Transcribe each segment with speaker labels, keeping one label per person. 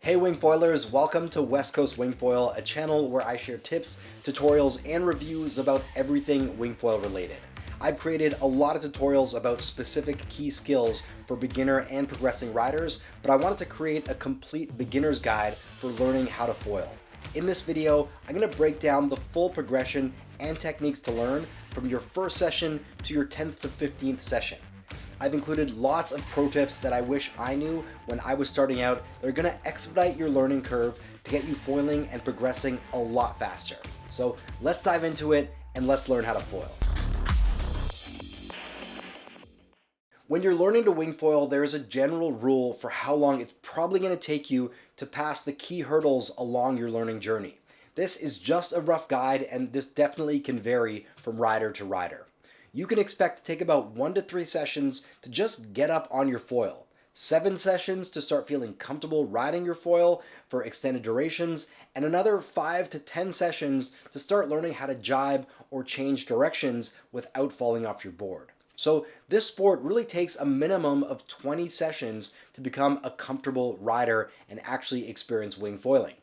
Speaker 1: Hey wingfoilers, welcome to West Coast Wingfoil, a channel where I share tips, tutorials, and reviews about everything wingfoil related. I've created a lot of tutorials about specific key skills for beginner and progressing riders, but I wanted to create a complete beginner's guide for learning how to foil. In this video, I'm going to break down the full progression and techniques to learn from your first session to your 10th to 15th session. I've included lots of pro tips that I wish I knew when I was starting out that are going to expedite your learning curve to get you foiling and progressing a lot faster. So let's dive into it and let's learn how to foil. When you're learning to wingfoil, there's a general rule for how long it's probably going to take you to pass the key hurdles along your learning journey. This is just a rough guide, and this definitely can vary from rider to rider. You can expect to take about 1 to 3 sessions to just get up on your foil, 7 sessions to start feeling comfortable riding your foil for extended durations, and another 5 to 10 sessions to start learning how to jibe or change directions without falling off your board. So this sport really takes a minimum of 20 sessions to become a comfortable rider and actually experience wing foiling.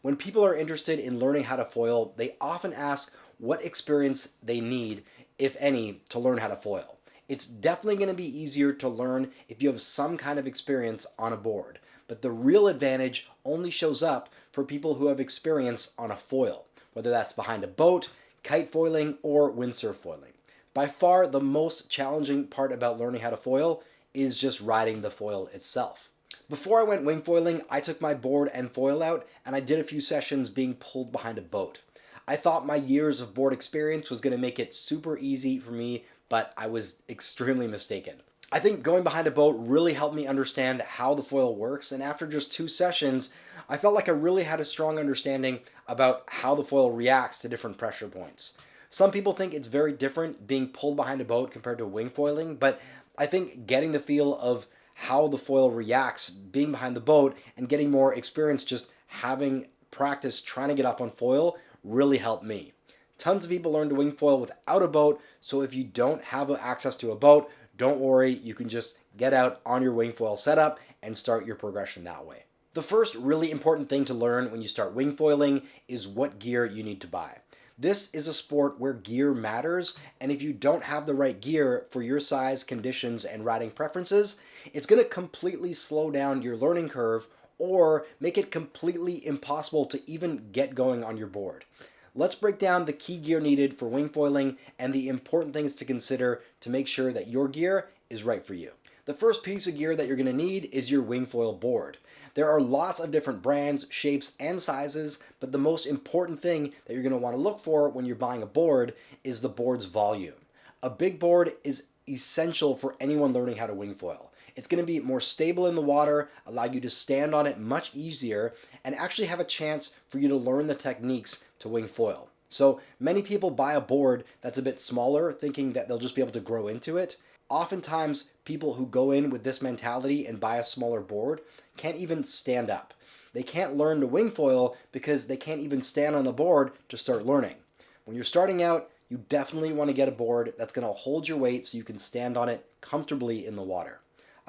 Speaker 1: When people are interested in learning how to foil, they often ask what experience they need, if any, to learn how to foil. It's definitely going to be easier to learn if you have some kind of experience on a board, but the real advantage only shows up for people who have experience on a foil, whether that's behind a boat, kite foiling, or windsurf foiling. By far, the most challenging part about learning how to foil is just riding the foil itself. Before I went wing foiling, I took my board and foil out, and I did a few sessions being pulled behind a boat. I thought my years of board experience was going to make it super easy for me, but I was extremely mistaken. I think going behind a boat really helped me understand how the foil works, and after just 2 sessions, I felt like I really had a strong understanding about how the foil reacts to different pressure points. Some people think it's very different being pulled behind a boat compared to wing foiling, but I think getting the feel of how the foil reacts being behind the boat and getting more experience just having practice trying to get up on foil really helped me. Tons of people learn to wing foil without a boat, so if you don't have access to a boat, don't worry, you can just get out on your wing foil setup and start your progression that way. The first really important thing to learn when you start wing foiling is what gear you need to buy. This is a sport where gear matters, and if you don't have the right gear for your size, conditions, and riding preferences, it's going to completely slow down your learning curve or make it completely impossible to even get going on your board. Let's break down the key gear needed for wing foiling and the important things to consider to make sure that your gear is right for you. The first piece of gear that you're going to need is your wing foil board. There are lots of different brands, shapes, and sizes, but the most important thing that you're going to want to look for when you're buying a board is the board's volume. A big board is essential for anyone learning how to wing foil. It's going to be more stable in the water, allow you to stand on it much easier, and actually have a chance for you to learn the techniques to wing foil. So many people buy a board that's a bit smaller, thinking that they'll just be able to grow into it. Oftentimes, people who go in with this mentality and buy a smaller board can't even stand up. They can't learn to wing foil because they can't even stand on the board to start learning. When you're starting out, you definitely want to get a board that's going to hold your weight so you can stand on it comfortably in the water.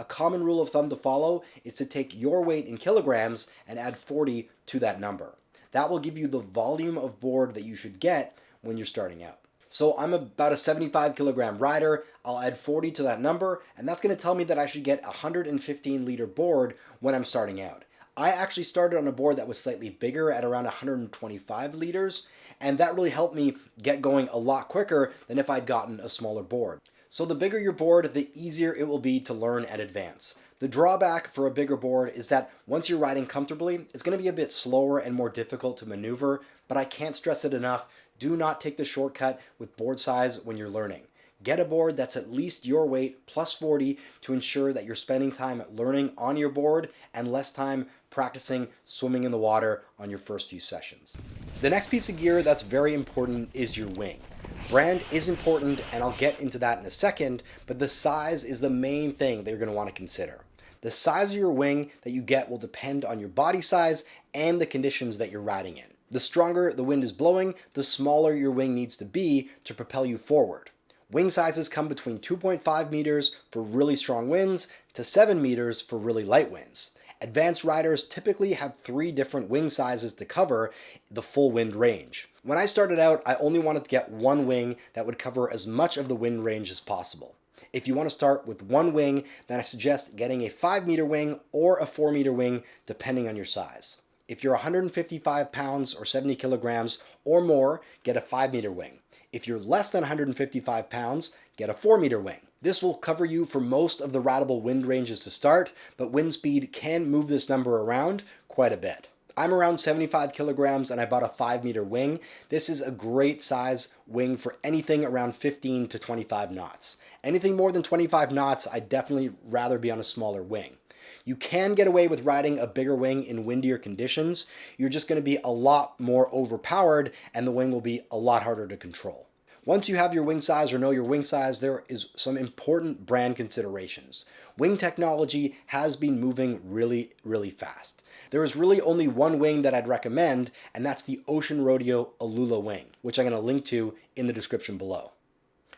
Speaker 1: A common rule of thumb to follow is to take your weight in kilograms and add 40 to that number. That will give you the volume of board that you should get when you're starting out. So I'm about a 75 kilogram rider. I'll add 40 to that number, and that's going to tell me that I should get a 115 liter board when I'm starting out. I actually started on a board that was slightly bigger at around 125 liters, and that really helped me get going a lot quicker than if I'd gotten a smaller board. So the bigger your board, the easier it will be to learn and advance. The drawback for a bigger board is that once you're riding comfortably, it's going to be a bit slower and more difficult to maneuver, but I can't stress it enough. Do not take the shortcut with board size when you're learning. Get a board that's at least your weight plus 40 to ensure that you're spending time learning on your board and less time practicing swimming in the water on your first few sessions. The next piece of gear that's very important is your wing. Brand is important, and I'll get into that in a second, but the size is the main thing that you're going to want to consider. The size of your wing that you get will depend on your body size and the conditions that you're riding in. The stronger the wind is blowing, the smaller your wing needs to be to propel you forward. Wing sizes come between 2.5 meters for really strong winds to 7 meters for really light winds. Advanced riders typically have 3 different wing sizes to cover the full wind range. When I started out, I only wanted to get one wing that would cover as much of the wind range as possible. If you want to start with one wing, then I suggest getting a 5-meter wing or a 4-meter wing, depending on your size. If you're 155 pounds or 70 kilograms or more, get a 5-meter wing. If you're less than 155 pounds, get a 4-meter wing. This will cover you for most of the rideable wind ranges to start, but wind speed can move this number around quite a bit. I'm around 75 kilograms and I bought a 5-meter wing. This is a great size wing for anything around 15 to 25 knots. Anything more than 25 knots, I'd definitely rather be on a smaller wing. You can get away with riding a bigger wing in windier conditions. You're just going to be a lot more overpowered and the wing will be a lot harder to control. Once you have your wing size or know your wing size, there is some important brand considerations. Wing technology has been moving really, really fast. There is really only one wing that I'd recommend, and that's the Ocean Rodeo Alula wing, which I'm going to link to in the description below.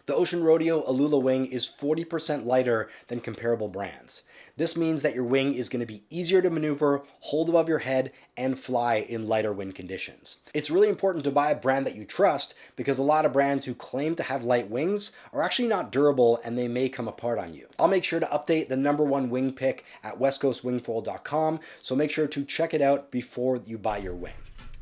Speaker 1: The Ocean Rodeo Alula wing is 40% lighter than comparable brands. This means that your wing is going to be easier to maneuver, hold above your head, and fly in lighter wind conditions. It's really important to buy a brand that you trust because a lot of brands who claim to have light wings are actually not durable and they may come apart on you. I'll make sure to update the #1 wing pick at westcoastwingfoil.com, so make sure to check it out before you buy your wing.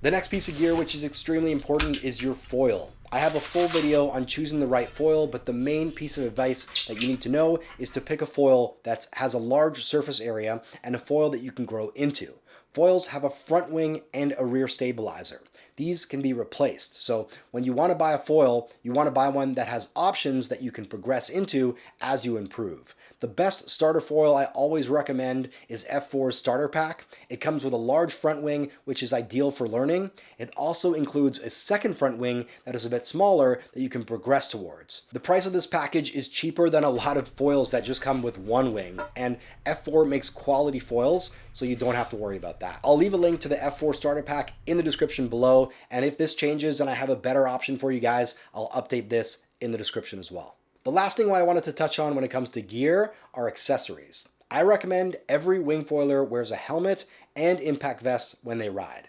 Speaker 1: The next piece of gear, which is extremely important, is your foil. I have a full video on choosing the right foil, but the main piece of advice that you need to know is to pick a foil that has a large surface area and a foil that you can grow into. Foils have a front wing and a rear stabilizer. These can be replaced. So when you want to buy a foil, you want to buy one that has options that you can progress into as you improve. The best starter foil I always recommend is F4's starter pack. It comes with a large front wing, which is ideal for learning. It also includes a second front wing that is a bit smaller that you can progress towards. The price of this package is cheaper than a lot of foils that just come with one wing, and F4 makes quality foils, so you don't have to worry about that. I'll leave a link to the F4 starter pack in the description below, and if this changes and I have a better option for you guys, I'll update this in the description as well. The last thing I wanted to touch on when it comes to gear are accessories. I recommend every wing foiler wears a helmet and impact vest when they ride.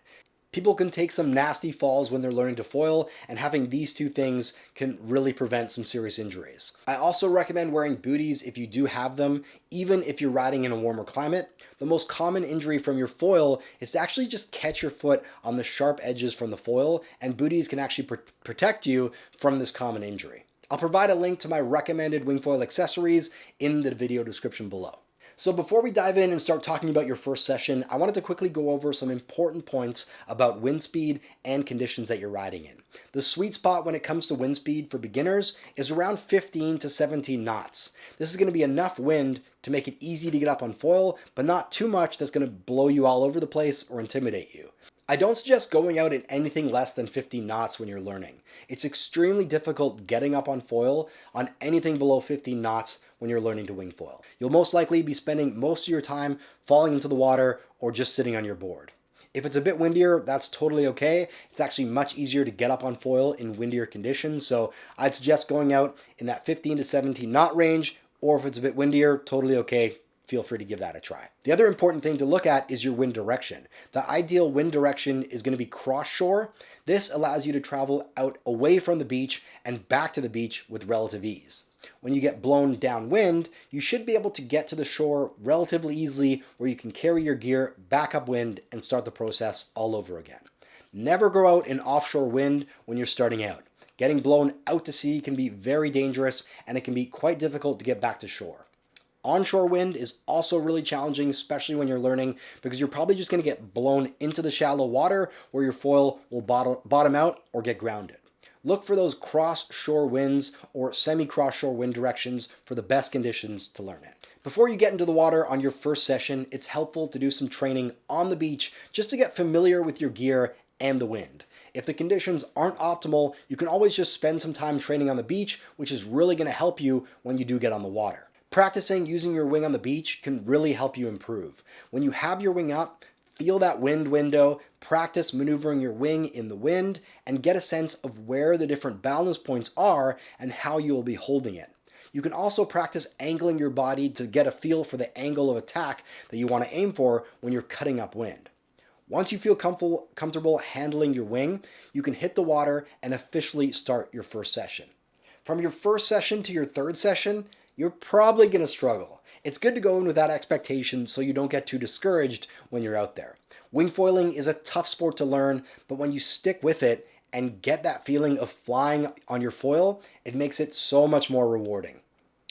Speaker 1: People can take some nasty falls when they're learning to foil, and having these two things can really prevent some serious injuries. I also recommend wearing booties if you do have them, even if you're riding in a warmer climate. The most common injury from your foil is to actually just catch your foot on the sharp edges from the foil, and booties can actually protect you from this common injury. I'll provide a link to my recommended wing foil accessories in the video description below. So before we dive in and start talking about your first session, I wanted to quickly go over some important points about wind speed and conditions that you're riding in. The sweet spot when it comes to wind speed for beginners is around 15 to 17 knots. This is going to be enough wind to make it easy to get up on foil, but not too much that's going to blow you all over the place or intimidate you. I don't suggest going out in anything less than 15 knots when you're learning. It's extremely difficult getting up on foil on anything below 15 knots when you're learning to wing foil. You'll most likely be spending most of your time falling into the water or just sitting on your board. If it's a bit windier, that's totally okay. It's actually much easier to get up on foil in windier conditions, so I'd suggest going out in that 15 to 17 knot range, or if it's a bit windier, totally okay. Feel free to give that a try. The other important thing to look at is your wind direction. The ideal wind direction is going to be cross shore. This allows you to travel out away from the beach and back to the beach with relative ease. When you get blown downwind, you should be able to get to the shore relatively easily where you can carry your gear back upwind and start the process all over again. Never go out in offshore wind when you're starting out. Getting blown out to sea can be very dangerous and it can be quite difficult to get back to shore. Onshore wind is also really challenging, especially when you're learning, because you're probably just going to get blown into the shallow water where your foil will bottom out or get grounded. Look for those cross-shore winds or semi-cross-shore wind directions for the best conditions to learn it. Before you get into the water on your first session, it's helpful to do some training on the beach just to get familiar with your gear and the wind. If the conditions aren't optimal, you can always just spend some time training on the beach, which is really going to help you when you do get on the water. Practicing using your wing on the beach can really help you improve. When you have your wing up, feel that wind window, practice maneuvering your wing in the wind, and get a sense of where the different balance points are and how you will be holding it. You can also practice angling your body to get a feel for the angle of attack that you want to aim for when you're cutting upwind. Once you feel comfortable handling your wing, you can hit the water and officially start your first session. From your first session to your third session, you're probably going to struggle. It's good to go in with that expectation so you don't get too discouraged when you're out there. Wing foiling is a tough sport to learn, but when you stick with it and get that feeling of flying on your foil, it makes it so much more rewarding.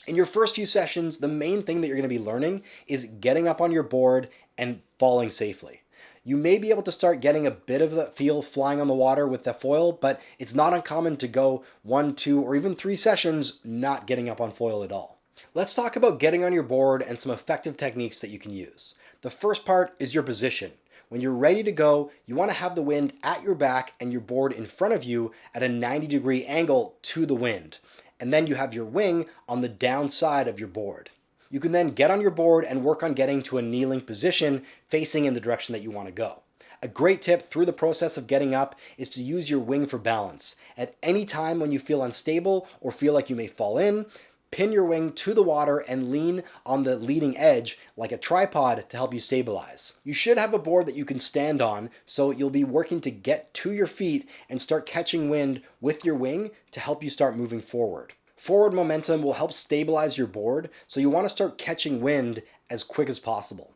Speaker 1: In your first few sessions, the main thing that you're going to be learning is getting up on your board and falling safely. You may be able to start getting a bit of the feel flying on the water with the foil, but it's not uncommon to go 1, 2, or even 3 sessions not getting up on foil at all. Let's talk about getting on your board and some effective techniques that you can use. The first part is your position. When you're ready to go, you want to have the wind at your back and your board in front of you at a 90-degree angle to the wind. And then you have your wing on the downside of your board. You can then get on your board and work on getting to a kneeling position facing in the direction that you want to go. A great tip through the process of getting up is to use your wing for balance. At any time when you feel unstable or feel like you may fall in, pin your wing to the water and lean on the leading edge like a tripod to help you stabilize. You should have a board that you can stand on, so you'll be working to get to your feet and start catching wind with your wing to help you start moving forward. Forward momentum will help stabilize your board, so you want to start catching wind as quick as possible.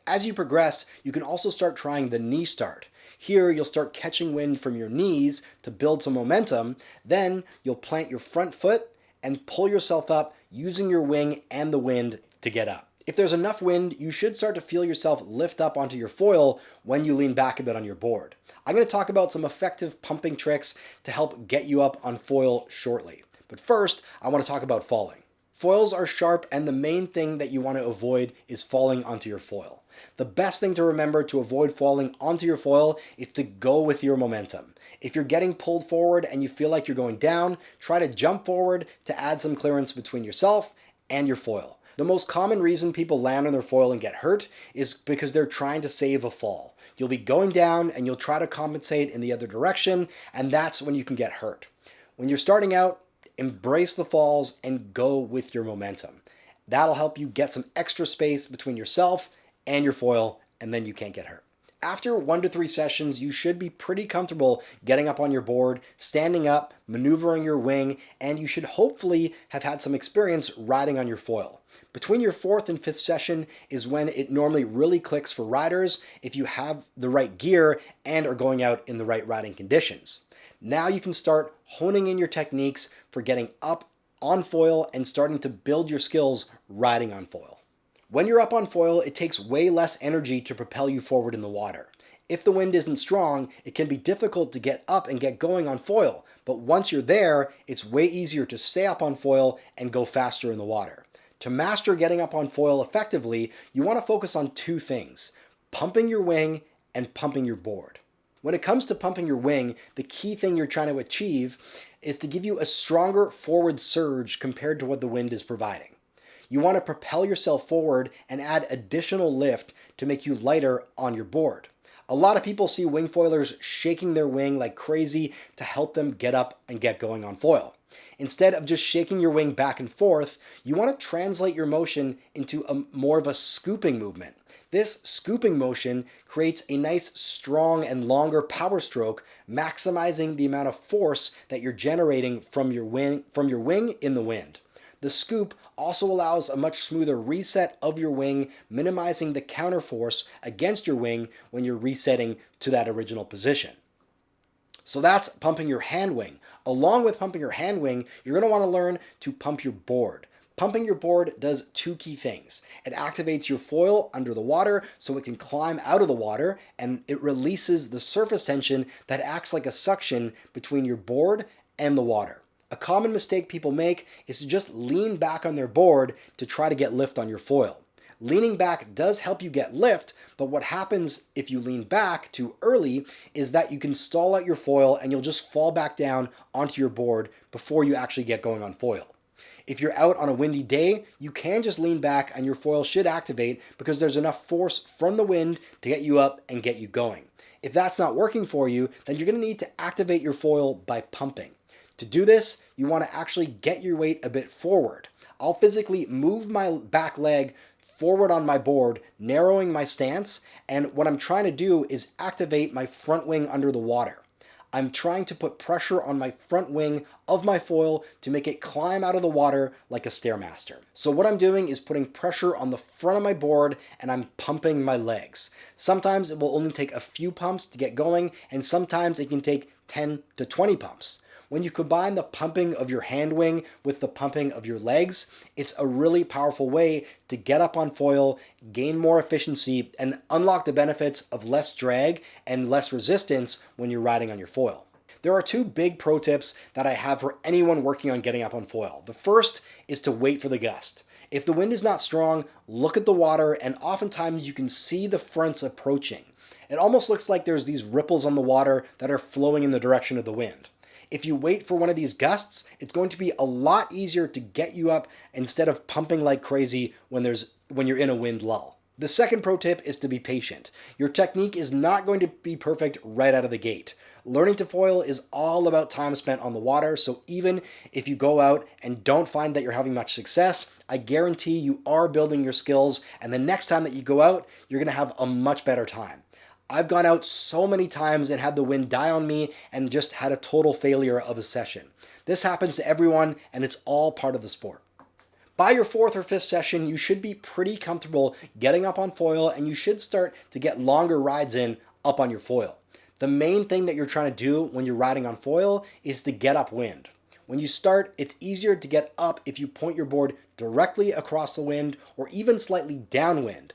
Speaker 1: As you progress, you can also start trying the knee start. Here, you'll start catching wind from your knees to build some momentum. Then, you'll plant your front foot and pull yourself up using your wing and the wind to get up. If there's enough wind, you should start to feel yourself lift up onto your foil when you lean back a bit on your board. I'm going to talk about some effective pumping tricks to help get you up on foil shortly. But first, I want to talk about falling. Foils are sharp, and the main thing that you want to avoid is falling onto your foil. The best thing to remember to avoid falling onto your foil is to go with your momentum. If you're getting pulled forward and you feel like you're going down, try to jump forward to add some clearance between yourself and your foil. The most common reason people land on their foil and get hurt is because they're trying to save a fall. You'll be going down and you'll try to compensate in the other direction, and that's when you can get hurt. When you're starting out, embrace the falls and go with your momentum. That'll help you get some extra space between yourself and your foil, and then you can't get hurt. After 1 to 3 sessions, you should be pretty comfortable getting up on your board, standing up, maneuvering your wing, and you should hopefully have had some experience riding on your foil. Between your 4th and 5th session is when it normally really clicks for riders if you have the right gear and are going out in the right riding conditions. Now you can start honing in your techniques for getting up on foil and starting to build your skills riding on foil. When you're up on foil, it takes way less energy to propel you forward in the water. If the wind isn't strong, it can be difficult to get up and get going on foil, but once you're there, it's way easier to stay up on foil and go faster in the water. To master getting up on foil effectively, you want to focus on 2 things: pumping your wing and pumping your board. When it comes to pumping your wing, the key thing you're trying to achieve is to give you a stronger forward surge compared to what the wind is providing. You want to propel yourself forward and add additional lift to make you lighter on your board. A lot of people see wing foilers shaking their wing like crazy to help them get up and get going on foil. Instead of just shaking your wing back and forth, you want to translate your motion into more of a scooping movement. This scooping motion creates a nice, strong, and longer power stroke, maximizing the amount of force that you're generating from your wing in the wind. The scoop also allows a much smoother reset of your wing, minimizing the counterforce against your wing when you're resetting to that original position. So that's pumping your hand wing. Along with pumping your hand wing, you're going to want to learn to pump your board. Pumping your board does 2 key things. It activates your foil under the water so it can climb out of the water, and it releases the surface tension that acts like a suction between your board and the water. A common mistake people make is to just lean back on their board to try to get lift on your foil. Leaning back does help you get lift, but what happens if you lean back too early is that you can stall out your foil and you'll just fall back down onto your board before you actually get going on foil. If you're out on a windy day, you can just lean back and your foil should activate because there's enough force from the wind to get you up and get you going. If that's not working for you, then you're going to need to activate your foil by pumping. To do this, you want to actually get your weight a bit forward. I'll physically move my back leg forward on my board, narrowing my stance, and what I'm trying to do is activate my front wing under the water. I'm trying to put pressure on my front wing of my foil to make it climb out of the water like a Stairmaster. So what I'm doing is putting pressure on the front of my board and I'm pumping my legs. Sometimes it will only take a few pumps to get going, and sometimes it can take 10 to 20 pumps. When you combine the pumping of your hand wing with the pumping of your legs, it's a really powerful way to get up on foil, gain more efficiency, and unlock the benefits of less drag and less resistance when you're riding on your foil. There are two big pro tips that I have for anyone working on getting up on foil. The first is to wait for the gust. If the wind is not strong, look at the water, and oftentimes you can see the fronts approaching. It almost looks like there's these ripples on the water that are flowing in the direction of the wind. If you wait for one of these gusts, it's going to be a lot easier to get you up instead of pumping like crazy when you're in a wind lull. The second pro tip is to be patient. Your technique is not going to be perfect right out of the gate. Learning to foil is all about time spent on the water, so even if you go out and don't find that you're having much success, I guarantee you are building your skills, and the next time that you go out, you're going to have a much better time. I've gone out so many times and had the wind die on me and just had a total failure of a session. This happens to everyone, and it's all part of the sport. By your fourth or fifth session, you should be pretty comfortable getting up on foil, and you should start to get longer rides in up on your foil. The main thing that you're trying to do when you're riding on foil is to get upwind. When you start, it's easier to get up if you point your board directly across the wind or even slightly downwind.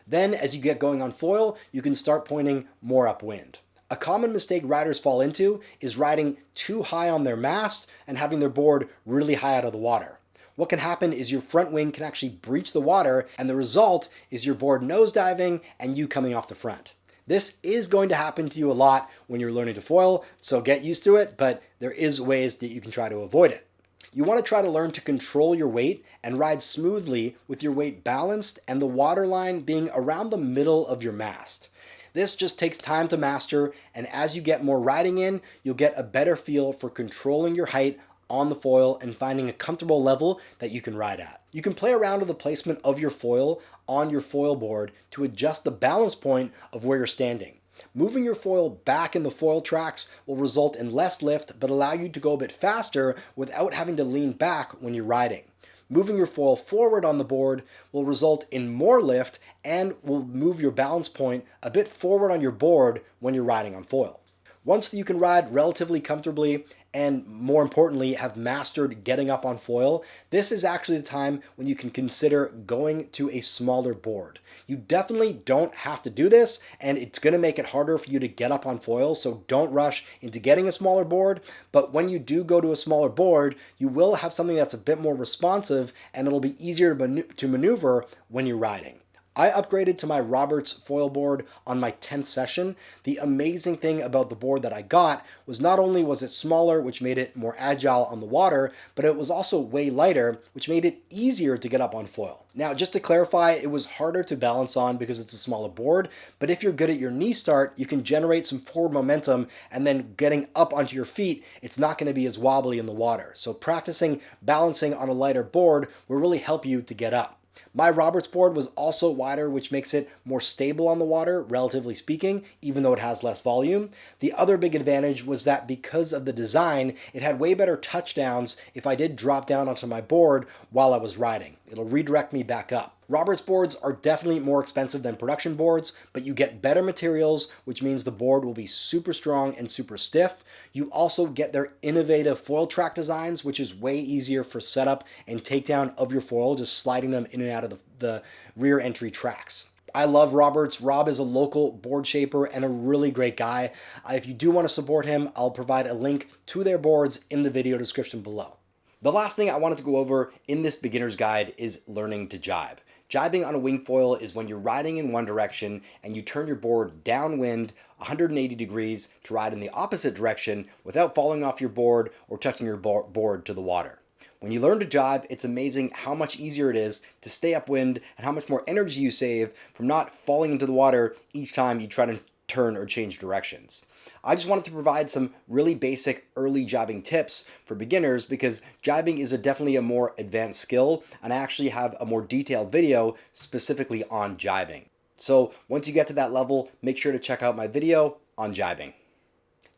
Speaker 1: Then, as you get going on foil, you can start pointing more upwind. A common mistake riders fall into is riding too high on their mast and having their board really high out of the water. What can happen is your front wing can actually breach the water, and the result is your board nosediving and you coming off the front. This is going to happen to you a lot when you're learning to foil, so get used to it, but there is ways that you can try to avoid it. You want to try to learn to control your weight and ride smoothly with your weight balanced and the water line being around the middle of your mast. This just takes time to master, and as you get more riding in, you'll get a better feel for controlling your height on the foil and finding a comfortable level that you can ride at. You can play around with the placement of your foil on your foil board to adjust the balance point of where you're standing. Moving your foil back in the foil tracks will result in less lift but allow you to go a bit faster without having to lean back when you're riding. Moving your foil forward on the board will result in more lift and will move your balance point a bit forward on your board when you're riding on foil. Once you can ride relatively comfortably and, more importantly, have mastered getting up on foil, this is actually the time when you can consider going to a smaller board. You definitely don't have to do this, and it's going to make it harder for you to get up on foil, so don't rush into getting a smaller board. But when you do go to a smaller board, you will have something that's a bit more responsive, and it'll be easier to maneuver when you're riding. I upgraded to my Roberts foil board on my 10th session. The amazing thing about the board that I got was not only was it smaller, which made it more agile on the water, but it was also way lighter, which made it easier to get up on foil. Now, just to clarify, it was harder to balance on because it's a smaller board, but if you're good at your knee start, you can generate some forward momentum, and then getting up onto your feet, it's not going to be as wobbly in the water. So practicing balancing on a lighter board will really help you to get up. My Roberts board was also wider, which makes it more stable on the water, relatively speaking, even though it has less volume. The other big advantage was that because of the design, it had way better touchdowns if I did drop down onto my board while I was riding. It'll redirect me back up. Roberts boards are definitely more expensive than production boards, but you get better materials, which means the board will be super strong and super stiff. You also get their innovative foil track designs, which is way easier for setup and takedown of your foil, just sliding them in and out of the rear entry tracks. I love Roberts. Rob is a local board shaper and a really great guy. If you do want to support him, I'll provide a link to their boards in the video description below. The last thing I wanted to go over in this beginner's guide is learning to jibe. Jibing on a wing foil is when you're riding in one direction and you turn your board downwind 180 degrees to ride in the opposite direction without falling off your board or touching your board to the water. When you learn to jibe, it's amazing how much easier it is to stay upwind and how much more energy you save from not falling into the water each time you try to turn or change directions. I just wanted to provide some really basic early jibing tips for beginners because jibing is definitely a more advanced skill, and I actually have a more detailed video specifically on jibing. So once you get to that level, make sure to check out my video on jibing.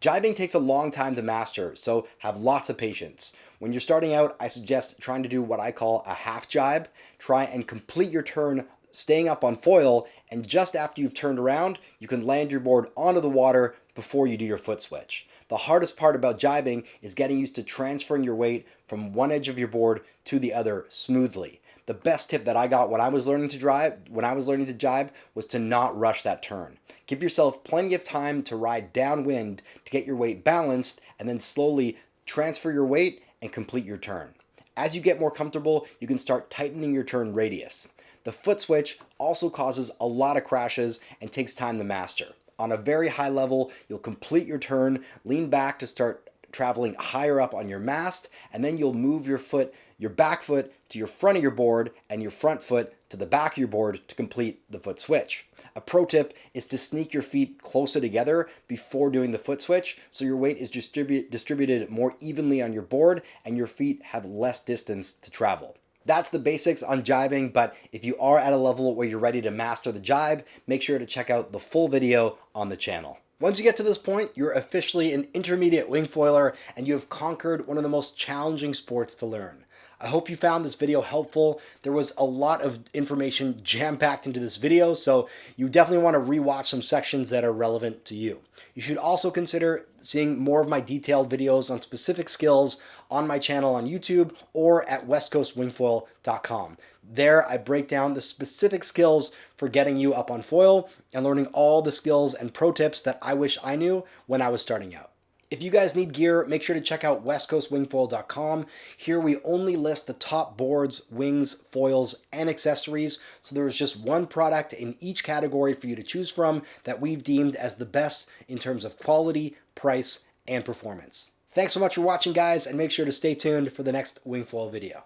Speaker 1: Jibing takes a long time to master, so have lots of patience. When you're starting out, I suggest trying to do what I call a half jibe. Try and complete your turn staying up on foil, and just after you've turned around, you can land your board onto the water before you do your foot switch. The hardest part about jibing is getting used to transferring your weight from one edge of your board to the other smoothly. The best tip that I got when I was learning to jibe was to not rush that turn. Give yourself plenty of time to ride downwind to get your weight balanced, and then slowly transfer your weight and complete your turn. As you get more comfortable, you can start tightening your turn radius. The foot switch also causes a lot of crashes and takes time to master. On a very high level, you'll complete your turn, lean back to start traveling higher up on your mast, and then you'll move your back foot to your front of your board and your front foot to the back of your board to complete the foot switch. A pro tip is to sneak your feet closer together before doing the foot switch so your weight is distributed more evenly on your board and your feet have less distance to travel. That's the basics on jibing, but if you are at a level where you're ready to master the jibe, make sure to check out the full video on the channel. Once you get to this point, you're officially an intermediate wing foiler and you have conquered one of the most challenging sports to learn. I hope you found this video helpful. There was a lot of information jam-packed into this video, so you definitely want to rewatch some sections that are relevant to you. You should also consider seeing more of my detailed videos on specific skills on my channel on YouTube or at westcoastwingfoil.com. There I break down the specific skills for getting you up on foil and learning all the skills and pro tips that I wish I knew when I was starting out. If you guys need gear, make sure to check out westcoastwingfoil.com. Here we only list the top boards, wings, foils, and accessories. So there is just one product in each category for you to choose from that we've deemed as the best in terms of quality, price, and performance. Thanks so much for watching, guys, and make sure to stay tuned for the next wing foil video.